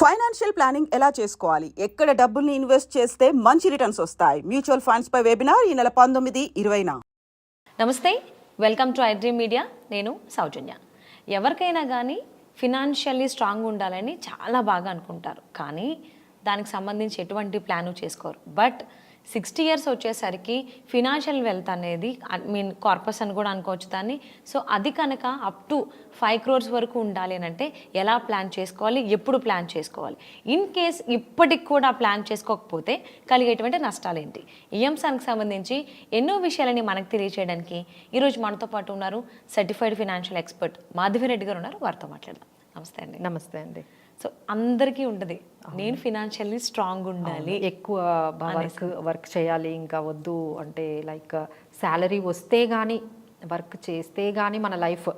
Financial planning ఎలా చేసుకోవాలి, ఎక్కడ డబ్బుల్ని ఇన్వెస్ట్ చేస్తే మంచి రిటర్న్స్ వస్తాయి, మ్యూచువల్ ఫండ్స్ పై వెబినార్ ఈ నెల 19-20న. నమస్తే, వెల్కమ్ టు ఐడ్రీమ్ మీడియా. నేను సౌజన్య. ఎవరికైనా కానీ ఫినాన్షియల్లీ స్ట్రాంగ్ ఉండాలని చాలా బాగా అనుకుంటారు, కానీ దానికి సంబంధించి ఎటువంటి ప్లాను చేసుకోరు. బట్ 60 years వచ్చేసరికి ఫినాన్షియల్ వెల్త్ అనేది కార్పస్ అని కూడా అనుకోవచ్చు దాన్ని. సో అది కనుక అప్ టు 5 crores వరకు ఉండాలి అని అంటే ఎలా ప్లాన్ చేసుకోవాలి, ఎప్పుడు ప్లాన్ చేసుకోవాలి, ఇన్ కేస్ ఇప్పటికి కూడా ప్లాన్ చేసుకోకపోతే కలిగేటువంటి నష్టాలు ఏంటి, ఈ అంశానికి సంబంధించి ఎన్నో విషయాలని మనకు తెలియజేయడానికి ఈరోజు మనతో పాటు ఉన్నారు సర్టిఫైడ్ ఫినాన్షియల్ ఎక్స్పర్ట్ మాధవిరెడ్డి గారు ఉన్నారు. వారితో మాట్లాడదాం. నమస్తే అండి. నమస్తే అండి. సో అందరికీ ఉంటుంది, నేను ఫినాన్షియల్లీ స్ట్రాంగ్ ఉండాలి, ఎక్కువ వర్క్ చేయాలి, ఇంకా వద్దు అంటే లైక్ శాలరీ వస్తే కానీ వర్క్ చేస్తే కానీ మన లైఫ్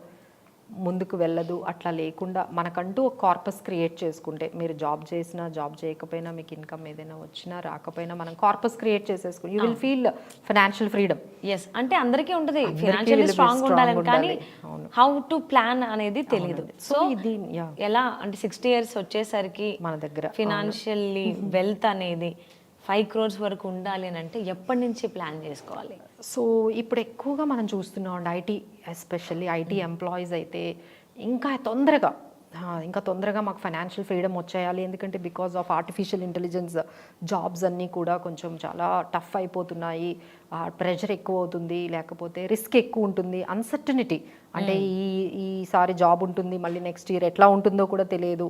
ముందుకు వెళ్ళదు. అట్లా లేకుండా మనకంటూ ఒక కార్పస్ క్రియేట్ చేసుకుంటే, మీరు జాబ్ చేసినా జాబ్ చేయకపోయినా మీకు ఇన్కమ్ ఏదైనా వచ్చినా రాకపోయినా మనం కార్పస్ క్రియేట్ చేసేసుకుని you will feel financial freedom. Yes, అంటే అందరికీ ఉంటుంది ఫినాన్షియల్లీ స్ట్రాంగ్ ఉండాలని, కానీ హౌ టు ప్లాన్ అనేది తెలియదు. సో ఇది ఎలా అంటే 60 years వచ్చేసరికి మన దగ్గర ఫినాన్షియల్లీ వెల్త్ అనేది 5 crores వరకు ఉండాలి అని అంటే ఎప్పటి నుంచి ప్లాన్ చేసుకోవాలి? సో ఇప్పుడు ఎక్కువగా మనం చూస్తున్నాం అండి, ఐటీ ఎస్పెషల్లీ ఐటీ ఎంప్లాయీస్ అయితే ఇంకా తొందరగా మాకు ఫైనాన్షియల్ ఫ్రీడమ్ వచ్చేయాలి. ఎందుకంటే because of artificial intelligence jobs అన్నీ కూడా కొంచెం చాలా టఫ్ అయిపోతున్నాయి, ప్రెషర్ ఎక్కువ అవుతుంది, లేకపోతే రిస్క్ ఎక్కువ ఉంటుంది, అన్సర్టనిటీ అంటే ఈసారి జాబ్ ఉంటుంది, మళ్ళీ నెక్స్ట్ ఇయర్ ఎట్లా ఉంటుందో కూడా తెలియదు.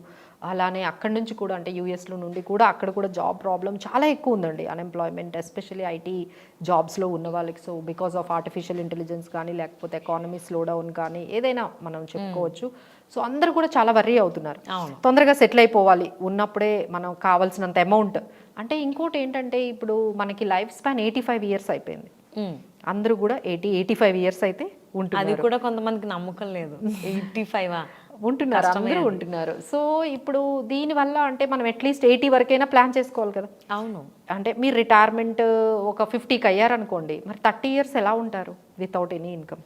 అలానే అక్కడి నుంచి కూడా అంటే యూఎస్లో నుండి కూడా అక్కడ కూడా జాబ్ ప్రాబ్లం చాలా ఎక్కువ ఉందండి, అన్ఎంప్లాయ్మెంట్ ఎస్పెషల్లీ ఐటీ జాబ్స్లో ఉన్న వాళ్ళకి. So because of artificial intelligence కానీ లేకపోతే ఎకానమీ స్లో డౌన్ కానీ ఏదైనా మనం చెప్పుకోవచ్చు. సో అందరూ కూడా చాలా వర్రీ అవుతున్నారు, తొందరగా సెటిల్ అయిపోవాలి, ఉన్నప్పుడే మనం కావాల్సినంత అమౌంట్. అంటే ఇంకోటి ఏంటంటే ఇప్పుడు మనకి లైఫ్ స్పాన్ 85 years అయిపోయింది, అందరూ కూడా 85 years అయితే ఉంటుంది. అది కూడా కొంతమందికి నమ్మకం లేదు, 85 ఉంటున్నారు, అందరూ ఉంటున్నారు. సో ఇప్పుడు దీనివల్ల అంటే మనం అట్లీస్ట్ 80 వరకైనా ప్లాన్ చేసుకోవాలి కదా. అవును, అంటే మీరు రిటైర్మెంట్ ఒక 50కి అయ్యారనుకోండి, మరి 30 years ఎలా ఉంటారు without any income?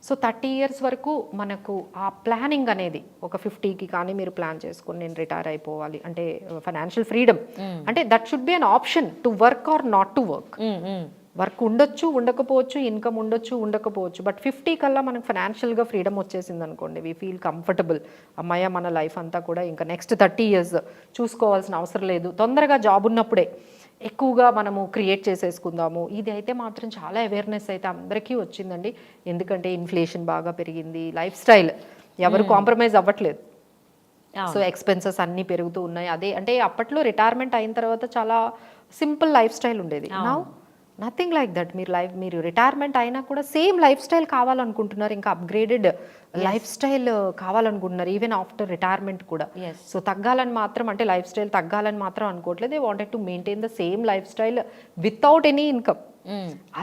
So 30 years వరకు మనకు ఆ ప్లానింగ్ అనేది ఒక 50కి కానీ మీరు ప్లాన్ చేసుకుని నేను రిటైర్ అయిపోవాలి అంటే ఫైనాన్షియల్ ఫ్రీడమ్ అంటే that should be an option to work or not to work. Work ఉండొచ్చు, ఉండకపోవచ్చు, ఇన్కమ్ ఉండొచ్చు, ఉండకపోవచ్చు, బట్ 50 కల్లా మనకు ఫైనాన్షియల్గా ఫ్రీడమ్ వచ్చేసింది అనుకోండి, వీ ఫీల్ కంఫర్టబుల్. అమ్మాయ మన లైఫ్ అంతా కూడా ఇంకా నెక్స్ట్ 30 years చూసుకోవాల్సిన అవసరం లేదు, తొందరగా జాబ్ ఉన్నప్పుడే ఎక్కువగా మనము క్రియేట్ చేసేసుకుందాము. ఇది అయితే మాత్రం చాలా అవేర్నెస్ అయితే అందరికీ వచ్చిందండి, ఎందుకంటే ఇన్ఫ్లేషన్ బాగా పెరిగింది, లైఫ్ స్టైల్ ఎవరు కాంప్రమైజ్ అవ్వట్లేదు. సో ఎక్స్పెన్సెస్ అన్నీ పెరుగుతూ ఉన్నాయి. అదే అంటే అప్పట్లో రిటైర్మెంట్ అయిన తర్వాత చాలా సింపుల్ లైఫ్ స్టైల్ ఉండేది, నౌ నథింగ్ లైక్ దట్. మీరు రిటైర్మెంట్ అయినా కూడా సేమ్ లైఫ్ స్టైల్ కావాలనుకుంటున్నారు, ఇంకా అప్గ్రేడెడ్ లైఫ్ స్టైల్ కావాలనుకుంటున్నారు ఈవెన్ ఆఫ్టర్ రిటైర్మెంట్ కూడా. సో తగ్గాలని మాత్రం అంటే లైఫ్ స్టైల్ తగ్గాలని మాత్రం అనుకోవట్లేదు, they wanted to maintain the same lifestyle without any income.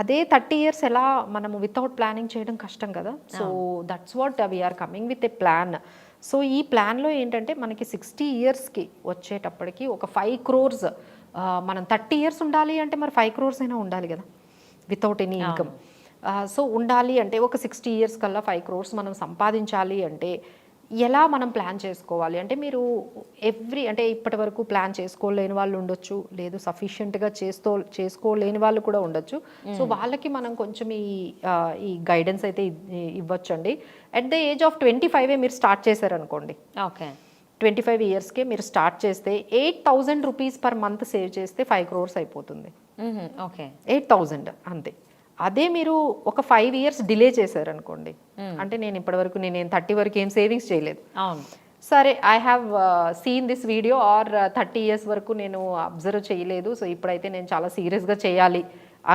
అదే 30 years ఎలా మనము వితౌట్ ప్లానింగ్ చేయడం కష్టం కదా. So that's what we're coming with a plan. So ఈ ప్లాన్లో ఏంటంటే మనకి 60 yearsకి వచ్చేటప్పటికి ఒక 5 crores మనం 30 years ఉండాలి అంటే మరి 5 crores అయినా ఉండాలి కదా వితౌట్ ఎనీ ఇన్కమ్. సో ఉండాలి అంటే ఒక 60 years కల్లా 5 crores మనం సంపాదించాలి అంటే ఎలా మనం ప్లాన్ చేసుకోవాలి అంటే మీరు అంటే ఇప్పటి వరకు ప్లాన్ చేసుకోలేని వాళ్ళు ఉండొచ్చు, లేదు సఫిషియెంట్గా చేసుకోలేని వాళ్ళు కూడా ఉండొచ్చు. సో వాళ్ళకి మనం కొంచెం ఈ గైడెన్స్ అయితే ఇవ్వచ్చండి. అట్ ద ఏజ్ ఆఫ్ 25 మీరు స్టార్ట్ చేశారనుకోండి, ఓకే 25 yearsకే మీరు స్టార్ట్ చేస్తే 8,000 rupees per month సేవ్ చేస్తే 5 crores అయిపోతుంది. ఓకే 8,000 అంతే. అదే మీరు ఒక 5 years డిలే చేశారనుకోండి, అంటే నేను ఇప్పటివరకు నేను 30 వరకు ఏం సేవింగ్స్ చేయలేదు, సరే I have seen this video or 30 years వరకు నేను అబ్జర్వ్ చేయలేదు, సో ఇప్పుడైతే నేను చాలా సీరియస్గా చేయాలి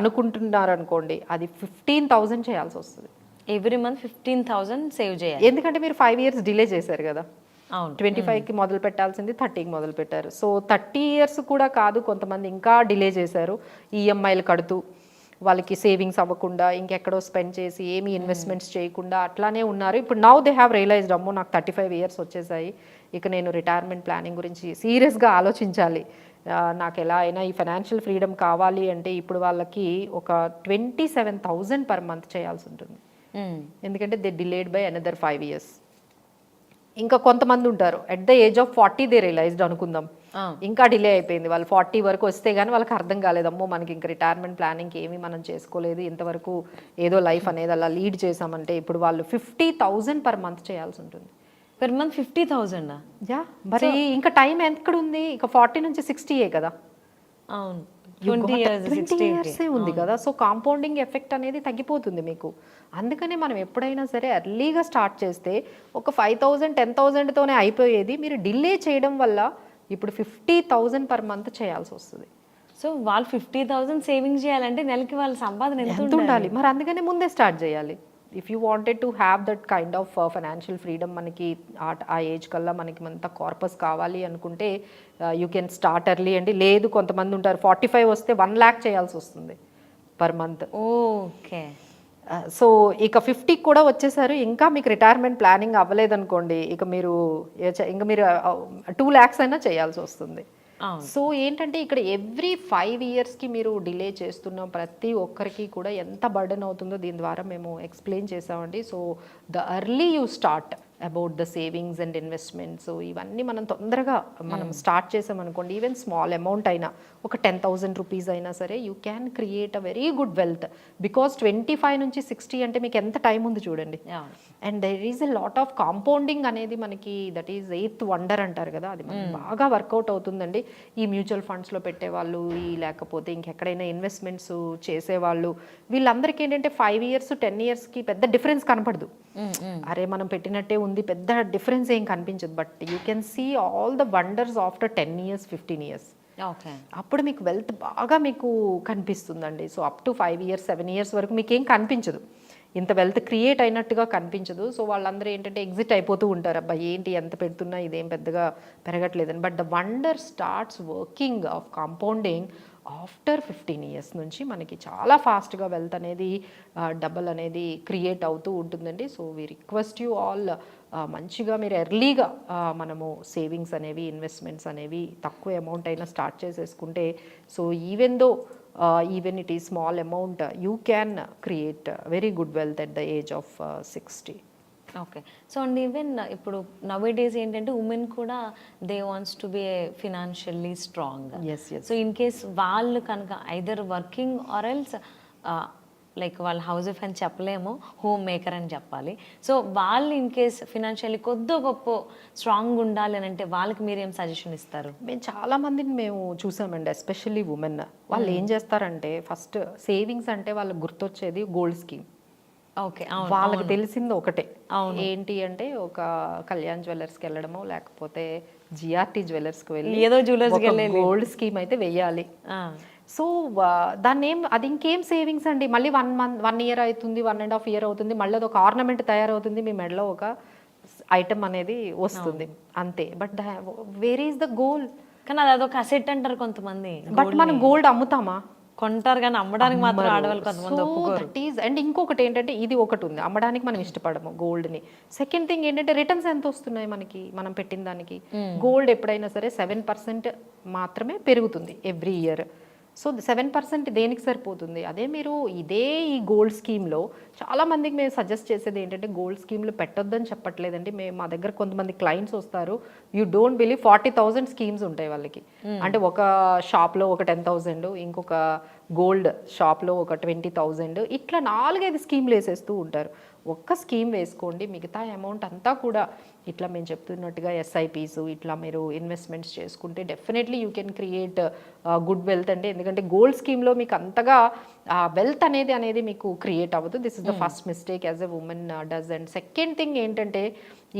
అనుకుంటున్నారు అనుకోండి, అది 15,000 చేయాల్సి వస్తుంది. ఎవ్రీ మంత్ 15,000 సేవ్ చేయాలి, ఎందుకంటే మీరు 5 years డిలే చేశారు కదా. 25కి మొదలు పెట్టాల్సింది 30కి మొదలు పెట్టారు. సో 30 years కూడా కాదు, కొంతమంది ఇంకా డిలే చేశారు, ఈఎంఐలు కడుతూ వాళ్ళకి సేవింగ్స్ అవ్వకుండా ఇంకెక్కడో స్పెండ్ చేసి ఏమీ ఇన్వెస్ట్మెంట్స్ చేయకుండా అట్లానే ఉన్నారు. ఇప్పుడు నౌ దే హ్యావ్ రియలైజ్డ్, అమ్మో నాకు 35 years వచ్చేసాయి, ఇక నేను రిటైర్మెంట్ ప్లానింగ్ గురించి సీరియస్గా ఆలోచించాలి, నాకు ఎలా అయినా ఈ ఫైనాన్షియల్ ఫ్రీడమ్ కావాలి అంటే ఇప్పుడు వాళ్ళకి ఒక 27,000 per month చేయాల్సి ఉంటుంది, ఎందుకంటే they delayed by another 5 years. ఇంకా కొంతమంది ఉంటారు at the age of 40 they realised అనుకుందాం, ఇంకా డిలే అయిపోయింది, వాళ్ళు 40 వరకు వస్తే కానీ వాళ్ళకి అర్థం కాలేదమ్మో మనకి ఇంకా రిటైర్మెంట్ ప్లానింగ్ ఏమీ మనం చేసుకోలేదు, ఇంతవరకు ఏదో లైఫ్ అనేది అలా లీడ్ చేసామంటే ఇప్పుడు వాళ్ళు 50,000 పర్ మంత్ చేయాల్సి ఉంటుంది. Per month 50,000? యా, మరి ఇంకా టైం ఎక్కడ ఉంది, ఇక 40 నుంచి 60 కదా. అవును, 20 20 years ఉంది కదా. సో కాంపౌండింగ్ ఎఫెక్ట్ అనేది తగ్గిపోతుంది మీకు. అందుకనే మనం ఎప్పుడైనా సరే ఎర్లీగా స్టార్ట్ చేస్తే ఒక 5,000 10,000తోనే అయిపోయేది, మీరు డిలే చేయడం వల్ల ఇప్పుడు 50,000 పర్ మంత్ చేయాల్సి వస్తుంది. సో వాళ్ళు 50,000 సేవింగ్ చేయాలంటే నెలకి వాళ్ళ సంపాదన ఎంత ఉండాలి? మరి అందుకనే ముందే స్టార్ట్ చేయాలి. If you wanted to have that kind of financial freedom, మనకి ఆ ఏజ్ కల్లా మనకి అంత కార్పస్ కావాలి అనుకుంటే యూ కెన్ స్టార్ట్ ఎర్లీ అండి. లేదు కొంతమంది ఉంటారు 45 వస్తే 1 lakh చేయాల్సి వస్తుంది పర్ మంత్. ఓకే. సో ఇక 50 కూడా వచ్చేసారు, ఇంకా మీకు రిటైర్మెంట్ ప్లానింగ్ అవ్వలేదనుకోండి, ఇక మీరు 2 lakhs అయినా చేయాల్సి వస్తుంది. సో ఏంటంటే ఇక్కడ ఎవ్రీ 5 yearsకి మీరు డిలే చేస్తున్న ప్రతి ఒక్కరికి కూడా ఎంత బర్డెన్ అవుతుందో దీని ద్వారా మేము ఎక్స్ప్లెయిన్ చేసామండి. So the early you start about the savings and investments, ఇవన్నీ మనం తొందరగా మనం స్టార్ట్ చేసామనుకోండి, ఈవెన్ స్మాల్ అమౌంట్ అయినా ఒక 10,000 రూపీస్ అయినా సరే you can create a very good wealth. Because 25 నుంచి 60 అంటే మీకు ఎంత టైం ఉంది చూడండి. And there is a lot of compounding అనేది మనకి, దట్ ఈజ్ 8th వండర్ అంటారు కదా, అది మనకి బాగా వర్కౌట్ అవుతుందండి. ఈ మ్యూచువల్ ఫండ్స్లో పెట్టేవాళ్ళు, లేకపోతే ఇంకెక్కడైనా ఇన్వెస్ట్మెంట్స్ చేసేవాళ్ళు, వీళ్ళందరికీ ఏంటంటే 5 years 10 yearsకి పెద్ద డిఫరెన్స్ కనపడదు. అరే మనం పెట్టినట్టే ఉంది, పెద్ద డిఫరెన్స్ ఏం కనిపించదు. But you can see all the wonders after 10 years 15 years. అప్పుడు మీకు వెల్త్ బాగా మీకు కనిపిస్తుందండి. So up to 5 years 7 years వరకు మీకు ఏం కనిపించదు, ఇంత వెల్త్ క్రియేట్ అయినట్టుగా కనిపించదు. సో వాళ్ళందరూ ఏంటంటే ఎగ్జిట్ అయిపోతూ ఉంటారు, అబ్బా ఏంటి ఎంత పెడుతున్నా ఇదేం పెద్దగా పెరగట్లేదని. But the wonder starts working of compounding after 15 years నుంచి మనకి చాలా ఫాస్ట్గా వెల్త్ అనేది డబల్ అనేది క్రియేట్ అవుతూ ఉంటుందండి. So we request you all, మంచిగా మీరు ఎర్లీగా మనము సేవింగ్స్ అనేవి ఇన్వెస్ట్మెంట్స్ అనేవి తక్కువ అమౌంట్ అయినా స్టార్ట్ చేసేసుకుంటే, so even it is small amount, you can create very good wealth at the age of 60. Okay. So and even ఇప్పుడు నవ్ డేస్ ఏంటంటే ఉమెన్ కూడా they wants to be financially strong. So in case వాళ్ళు కనుక either working or else like వాళ్ళ house wife అని చెప్పలేము, home maker అని చెప్పాలి. సో వాళ్ళు ఇన్ కేస్ ఫినాన్షియల్లీ కొద్దో గొప్ప స్ట్రాంగ్ ఉండాలి అని అంటే వాళ్ళకి మీరు ఏం సజెషన్ ఇస్తారు? మేము చాలా మందిని మేము చూసామండి, ఎస్పెషల్లీ ఉమెన్. వాళ్ళు ఏం చేస్తారంటే ఫస్ట్ సేవింగ్స్ అంటే వాళ్ళకి గుర్తొచ్చేది గోల్డ్ స్కీమ్. ఓకే, వాళ్ళకి తెలిసింది ఒకటే, ఏంటి అంటే ఒక కళ్యాణ్ జ్యువెలర్స్కి వెళ్ళడమో లేకపోతే జిఆర్టీ జ్యువెలర్స్కి వెళ్ళి ఏదో జ్యువెలర్స్కి వెళ్ళి గోల్డ్ స్కీమ్ అయితే వెయ్యాలి. సో దాన్ని అది ఇంకేం సేవింగ్స్ అండి, మళ్ళీ 1 year అవుతుంది, 1.5 year అవుతుంది, మళ్ళీ అది ఒక ఆర్నమెంట్ తయారవుతుంది, మీ మెడలో ఒక ఐటమ్ అనేది వస్తుంది అంతే. But where is the goal? కానీ అది అదొక అసెట్ అంటారు కొంతమంది. బట్ మనం గోల్డ్ అమ్ముతామా? కొంటారు కానీ అమ్మడానికి మాత్రం ఆడవాళ్ళు కొంతమంది ఒప్పుకోరు. అండ్ ఇంకొకటి ఏంటంటే ఇది ఒకటి ఉంది, అమ్మడానికి మనం ఇష్టపడము గోల్డ్ని. సెకండ్ థింగ్ ఏంటంటే రిటర్న్స్ ఎంత వస్తున్నాయి మనకి మనం పెట్టిన దానికి. గోల్డ్ ఎప్పుడైనా సరే 7% మాత్రమే పెరుగుతుంది ఎవ్రీ ఇయర్. సో 7% దేనికి సరిపోతుంది? అదే మీరు ఇదే ఈ గోల్డ్ స్కీమ్లో చాలామందికి మేము సజెస్ట్ చేసేది ఏంటంటే గోల్డ్ స్కీమ్లో పెట్టొద్దని చెప్పట్లేదండి. మేము మా దగ్గర కొంతమంది క్లయింట్స్ వస్తారు, యూ డోంట్ బిలీవ్ 40,000 స్కీమ్స్ ఉంటాయి వాళ్ళకి. అంటే ఒక షాప్లో ఒక 10,000, ఇంకొక గోల్డ్ షాప్లో ఒక 20,000, ఇట్లా 4-5 స్కీమ్లు వేసేస్తూ ఉంటారు. ఒక్క స్కీమ్ వేసుకోండి, మిగతా అమౌంట్ అంతా కూడా ఇట్లా మేము చెప్తున్నట్టుగా ఎస్ఐపీస్ ఇట్లా మీరు ఇన్వెస్ట్మెంట్స్ చేసుకుంటే definitely you can create good wealth అండి. ఎందుకంటే గోల్డ్ స్కీమ్లో మీకు అంతగా వెల్త్ అనేది మీకు క్రియేట్ అవ్వదు. This is the first mistake as a women does. And second thing ఏంటంటే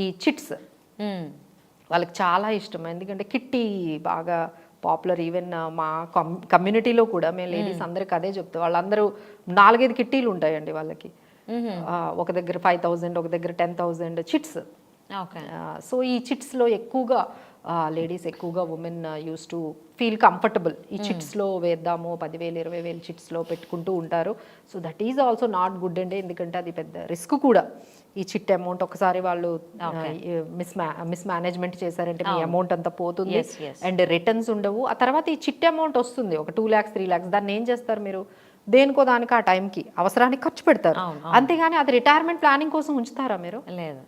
ఈ చిట్స్ వాళ్ళకి చాలా ఇష్టం, ఎందుకంటే కిట్టి బాగా పాపులర్. ఈవెన్ మా కమ్యూనిటీలో కూడా మేము లేడీస్ అందరికి అదే చెప్తాం, వాళ్ళందరూ 4-5 కిట్టీలు ఉంటాయండి వాళ్ళకి. ఒక దగ్గర 5,000, ఒక దగ్గర 10,000 చిట్స్. సో ఈ చిట్స్లో ఎక్కువగా లేడీస్ ఎక్కువగా women use to feel comfortable, ఈ చిట్స్లో వేద్దాము 10,000 20,000 చిట్స్లో పెట్టుకుంటూ ఉంటారు. So that is also not good అండి, ఎందుకంటే అది పెద్ద రిస్క్ కూడా. ఈ చిట్ అమౌంట్ ఒకసారి వాళ్ళు మిస్ మేనేజ్మెంట్ చేశారంటే మీ అమౌంట్ అంతా పోతుంది అండ్ రిటర్న్స్ ఉండవు. ఆ తర్వాత ఈ చిట్ అమౌంట్ వస్తుంది ఒక 2 lakhs 3 lakhs, దాన్ని ఏం చేస్తారు మీరు? దేనికో దానికి ఆ టైంకి అవసరానికి ఖర్చు పెడతారు, అంతేగాని అది రిటైర్మెంట్ ప్లానింగ్ కోసం ఉంచుతారా మీరు? లేదు.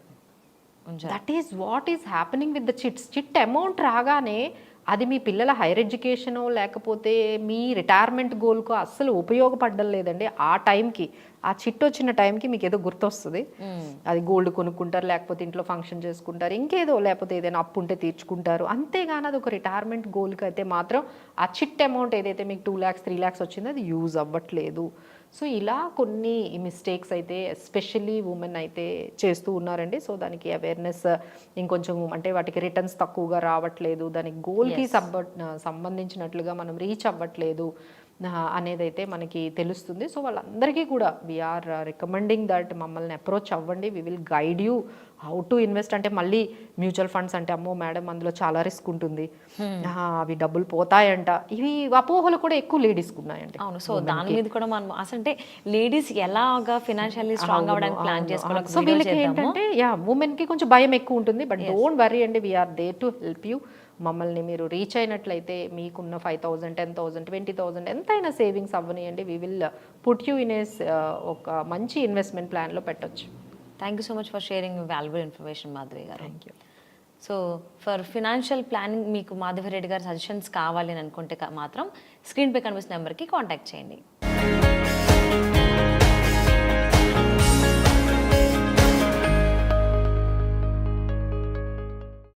That is what is happening with the chits. Chit amount రాగానే అది మీ పిల్లల హైయర్ ఎడ్యుకేషనో లేకపోతే మీ రిటైర్మెంట్ గోల్కో అస్సలు ఉపయోగపడడం లేదండి. ఆ టైంకి ఆ చిట్ వచ్చిన టైంకి మీకు ఏదో గుర్తొస్తుంది, అది గోల్డ్ కొనుక్కుంటారు, లేకపోతే ఇంట్లో ఫంక్షన్ చేసుకుంటారు, ఇంకేదో, లేకపోతే ఏదైనా అప్పు ఉంటే తీర్చుకుంటారు. అంతేగాని అది ఒక రిటైర్మెంట్ గోల్కి అయితే మాత్రం ఆ చిట్ అమౌంట్ ఏదైతే మీకు 2 lakhs 3 lakhs వచ్చిందో అది యూజ్ అవ్వట్లేదు. సో ఇలా కొన్ని మిస్టేక్స్ అయితే ఎస్పెషల్లీ ఉమెన్ అయితే చేస్తూ ఉన్నారండి. సో దానికి అవేర్నెస్ ఇంకొంచెం, అంటే వాటికి రిటర్న్స్ తక్కువగా రావట్లేదు, దానికి గోల్కి సంబంధించినట్లుగా మనం రీచ్ అవ్వట్లేదు అనేది అయితే మనకి తెలుస్తుంది. సో వాళ్ళందరికీ కూడా వీఆర్ రికమెండింగ్ దట్ మమ్మల్ని అప్రోచ్ అవ్వండి, we will guide you how to invest. అంటే మళ్ళీ మ్యూచువల్ ఫండ్స్ అంటే అమ్మో మేడం అందులో చాలా రిస్క్ ఉంటుంది, అవి డబ్బులు పోతాయంట, ఇవి అపోహలు కూడా ఎక్కువ లేడీస్కి ఉన్నాయండి. అవును. సో దాని మీద కూడా మనం అసలు అంటే లేడీస్ ఎలాగా ఫినాన్షియల్లీ స్ట్రాంగ్ అవ్వడానికి ప్లాన్ చేసుకోవడానికి, సో వీళ్ళకి ఏంటంటే ఉమెన్కి కొంచెం భయం ఎక్కువ ఉంటుంది. బట్ డోంట్ వరీ అండి, we are there to help you. మమ్మల్ని మీరు రీచ్ అయినట్లయితే మీకున్న 5,000 10,000 20,000 ఎంతైనా సేవింగ్స్ అవ్వనియండి. We will put you in ఒక మంచి ఇన్వెస్ట్మెంట్ ప్లాన్లో పెట్టొచ్చు. Thank you so much for sharing valuable information Madhavi garu. Thank you. So for financial planning మీకు మాధవి రెడ్డి గారి సజెషన్స్ కావాలి అని అనుకుంటే మాత్రం స్క్రీన్పై కనిపిస్తున్న నెంబర్కి కాంటాక్ట్ చేయండి.